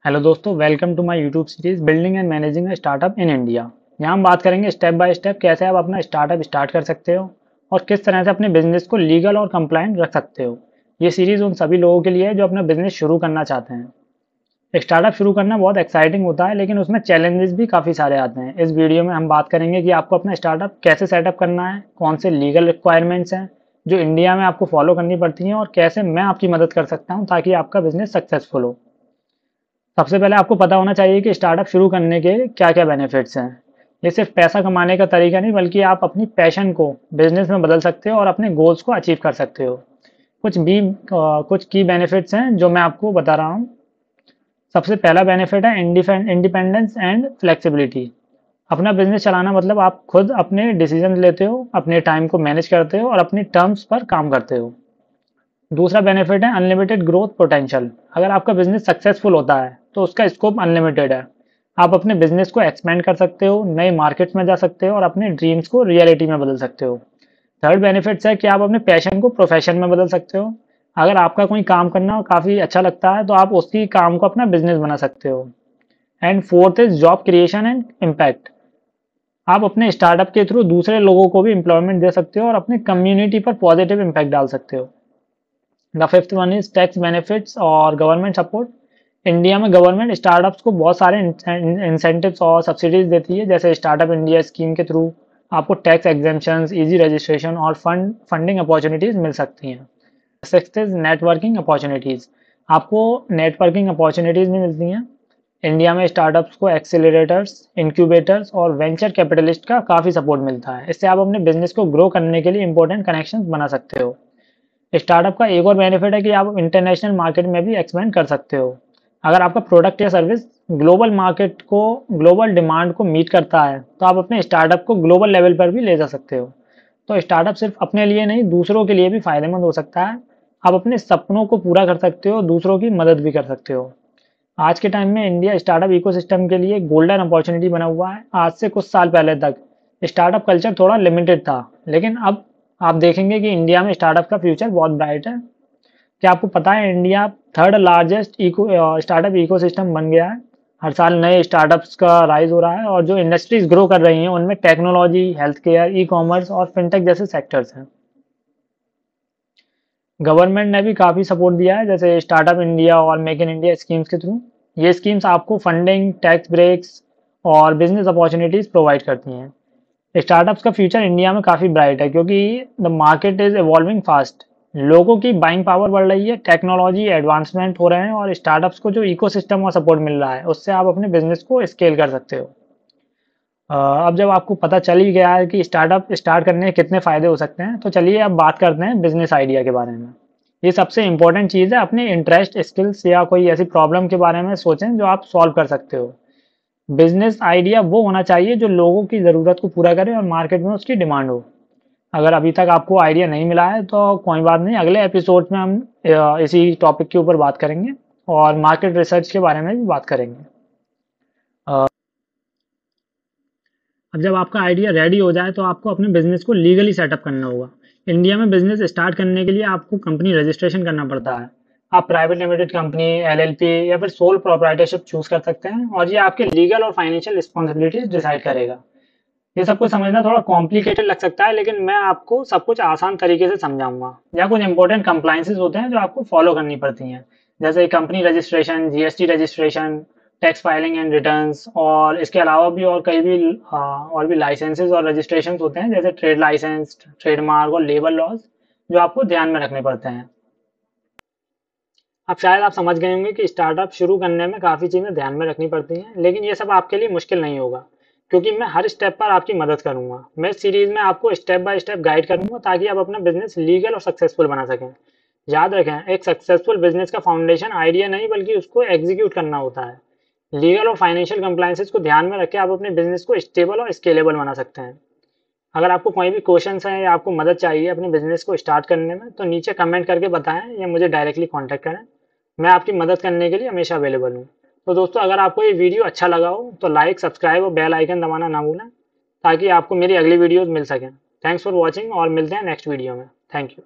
Hello दोस्तों, welcome to my YouTube series building and managing a startup in India. यहाँ हम बात करेंगे स्टेप बाय स्टेप कैसे आप अपना स्टार्टअप स्टार्ट कर सकते हो और किस तरह से अपने बिजनेस को लीगल और कंप्लायंट रख सकते हो। ये सीरीज उन सभी लोगों के लिए है जो अपना बिजनेस शुरू करना चाहते हैं। स्टार्टअप शुरू करना बहुत एक्साइटिंग होता है, लेकिन उसमें चैलेंजेस भी काफ़ी सारे आते हैं। इस वीडियो में हम बात करेंगे कि आपको अपना स्टार्टअप कैसे सेटअप करना है, कौन से लीगल रिक्वायरमेंट्स हैं जो इंडिया में आपको फॉलो करनी पड़ती हैं, और कैसे मैं आपकी मदद कर सकता हूँ ताकि आपका बिजनेस सक्सेसफुल हो। सबसे पहले आपको पता होना चाहिए कि स्टार्टअप शुरू करने के क्या क्या बेनिफिट्स हैं। ये सिर्फ पैसा कमाने का तरीका नहीं, बल्कि आप अपनी पैशन को बिजनेस में बदल सकते हो और अपने गोल्स को अचीव कर सकते हो। कुछ की बेनिफिट्स हैं जो मैं आपको बता रहा हूँ। सबसे पहला बेनिफिट है इंडिपेंडेंस एंड फ्लेक्सिबिलिटी। अपना बिजनेस चलाना मतलब आप खुद अपने डिसीजन लेते हो, अपने टाइम को मैनेज करते हो और अपनी टर्म्स पर काम करते हो। दूसरा बेनिफिट है अनलिमिटेड ग्रोथ पोटेंशियल। अगर आपका बिजनेस सक्सेसफुल होता है तो उसका स्कोप अनलिमिटेड है। आप अपने बिजनेस को एक्सपेंड कर सकते हो, नए मार्केट्स में जा सकते हो और अपने ड्रीम्स को रियलिटी में बदल सकते हो। थर्ड बेनिफिट्स है कि आप अपने पैशन को प्रोफेशन में बदल सकते हो। अगर आपका कोई काम करना काफ़ी अच्छा लगता है तो आप उसी काम को अपना बिजनेस बना सकते हो। And fourth is job creation and impact. आप अपने स्टार्टअप के थ्रू दूसरे लोगों को भी एम्प्लॉयमेंट दे सकते हो और अपनी कम्युनिटी पर पॉजिटिव इम्पैक्ट डाल सकते हो। The fifth one is tax benefits और गवर्नमेंट सपोर्ट। इंडिया में गवर्नमेंट स्टार्टअप्स को बहुत सारे इंसेंटिव्स और सब्सिडीज देती है, जैसे स्टार्टअप इंडिया स्कीम के थ्रू आपको टैक्स एग्जेम्पशंस, इजी रजिस्ट्रेशन और फंडिंग अपॉर्चुनिटीज मिल सकती हैं। Sixth is networking opportunities. आपको नेटवर्किंग अपॉर्चुनिटीज भी मिलती हैं। इंडिया में स्टार्टअप्स को एक्सेलरेटर्स, इंक्यूबेटर्स और वेंचर कैपिटलिस्ट का काफ़ी सपोर्ट मिलता है। इससे आप अपने बिजनेस को ग्रो करने के लिए इंपॉर्टेंट कनेक्शंस बना सकते हो। स्टार्टअप का एक और बेनिफिट है कि आप इंटरनेशनल मार्केट में भी एक्सपेंड कर सकते हो। अगर आपका प्रोडक्ट या सर्विस ग्लोबल डिमांड को मीट करता है तो आप अपने स्टार्टअप को ग्लोबल लेवल पर भी ले जा सकते हो। तो स्टार्टअप सिर्फ अपने लिए नहीं, दूसरों के लिए भी फायदेमंद हो सकता है। आप अपने सपनों को पूरा कर सकते हो, दूसरों की मदद भी कर सकते हो। आज के टाइम में इंडिया स्टार्टअप इकोसिस्टम के लिए गोल्डन अपॉर्चुनिटी बना हुआ है। आज से कुछ साल पहले तक स्टार्टअप कल्चर थोड़ा लिमिटेड था, लेकिन अब आप देखेंगे कि इंडिया में स्टार्टअप का फ्यूचर बहुत ब्राइट है। क्या आपको पता है India third largest startup ecosystem बन गया है। हर साल नए स्टार्टअप्स का राइज हो रहा है और जो इंडस्ट्रीज ग्रो कर रही हैं उनमें technology, health care, e commerce और फिनटेक जैसे सेक्टर्स हैं। गवर्नमेंट ने भी काफ़ी सपोर्ट दिया है, जैसे स्टार्टअप इंडिया और मेक इन इंडिया स्कीम्स के थ्रू। ये स्कीम्स आपको फंडिंग, टैक्स ब्रेक्स और बिजनेस अपॉर्चुनिटीज़ प्रोवाइड करती हैं। स्टार्टअप्स का फ्यूचर इंडिया में काफ़ी ब्राइट है, क्योंकि the market is evolving fast. लोगों की बाइंग पावर बढ़ रही है, टेक्नोलॉजी एडवांसमेंट हो रहे हैं और स्टार्टअप्स को जो इकोसिस्टम और सपोर्ट मिल रहा है उससे आप अपने बिजनेस को स्केल कर सकते हो। अब जब आपको पता चल ही गया है कि स्टार्टअप स्टार्ट करने के कितने फ़ायदे हो सकते हैं, तो चलिए अब बात करते हैं बिजनेस आइडिया के बारे में। ये सबसे इम्पोर्टेंट चीज़ है। अपने इंटरेस्ट, स्किल्स या कोई ऐसी प्रॉब्लम के बारे में सोचें जो आप सॉल्व कर सकते हो। बिजनेस आइडिया वो होना चाहिए जो लोगों की ज़रूरत को पूरा करे और मार्केट में उसकी डिमांड हो। अगर अभी तक आपको आइडिया नहीं मिला है तो कोई बात नहीं, अगले एपिसोड में हम इसी टॉपिक के ऊपर बात करेंगे और मार्केट रिसर्च के बारे में भी बात करेंगे। अ, अब जब आपका आइडिया रेडी हो जाए तो आपको अपने बिजनेस को लीगली सेटअप करना होगा। इंडिया में बिजनेस स्टार्ट करने के लिए आपको कंपनी रजिस्ट्रेशन करना पड़ता है। आप प्राइवेट लिमिटेड कंपनी, एलएलपी या फिर सोल प्रोप्राइटरशिप चूज कर सकते हैं, और ये आपके लीगल और फाइनेंशियल रिस्पॉन्सिबिलिटीज डिसाइड करेगा। ये सब कुछ समझना थोड़ा कॉम्प्लिकेटेड लग सकता है, लेकिन मैं आपको सब कुछ आसान तरीके से समझाऊंगा। या कुछ इंपॉर्टेंट कंप्लाइंसेस होते हैं जो आपको फॉलो करनी पड़ती हैं, जैसे company registration, GST registration, tax filing and returns, और इसके अलावा भी और कई भी और भी लाइसेंसेस और रजिस्ट्रेशन होते हैं, जैसे ट्रेड लाइसेंस, ट्रेडमार्क और लेबर लॉज, जो आपको ध्यान में रखने पड़ते हैं। अब शायद आप समझ गए होंगे कि स्टार्टअप शुरू करने में काफ़ी चीज़ें ध्यान में रखनी पड़ती हैं, लेकिन ये सब आपके लिए मुश्किल नहीं होगा, क्योंकि मैं हर स्टेप पर आपकी मदद करूंगा। मैं इस सीरीज में आपको स्टेप बाय स्टेप गाइड करूंगा ताकि आप अपना बिजनेस लीगल और सक्सेसफुल बना सकें। याद रखें, एक सक्सेसफुल बिजनेस का फाउंडेशन आइडिया नहीं, बल्कि उसको एग्जीक्यूट करना होता है। लीगल और फाइनेंशियल कंप्लाइंसेस को ध्यान में रख के आप अपने बिजनेस को स्टेबल और स्केलेबल बना सकते हैं। अगर आपको कोई भी क्वेश्चन है या आपको मदद चाहिए अपने बिजनेस को स्टार्ट करने में, तो नीचे कमेंट करके बताएं या मुझे डायरेक्टली कॉन्टैक्ट करें। मैं आपकी मदद करने के लिए हमेशा अवेलेबल हूँ। तो दोस्तों, अगर आपको ये वीडियो अच्छा लगा हो तो लाइक, सब्सक्राइब और बेल आइकन दबाना ना भूलें, ताकि आपको मेरी अगली वीडियोज़ मिल सकें। थैंक्स फॉर वॉचिंग और मिलते हैं नेक्स्ट वीडियो में। Thank you.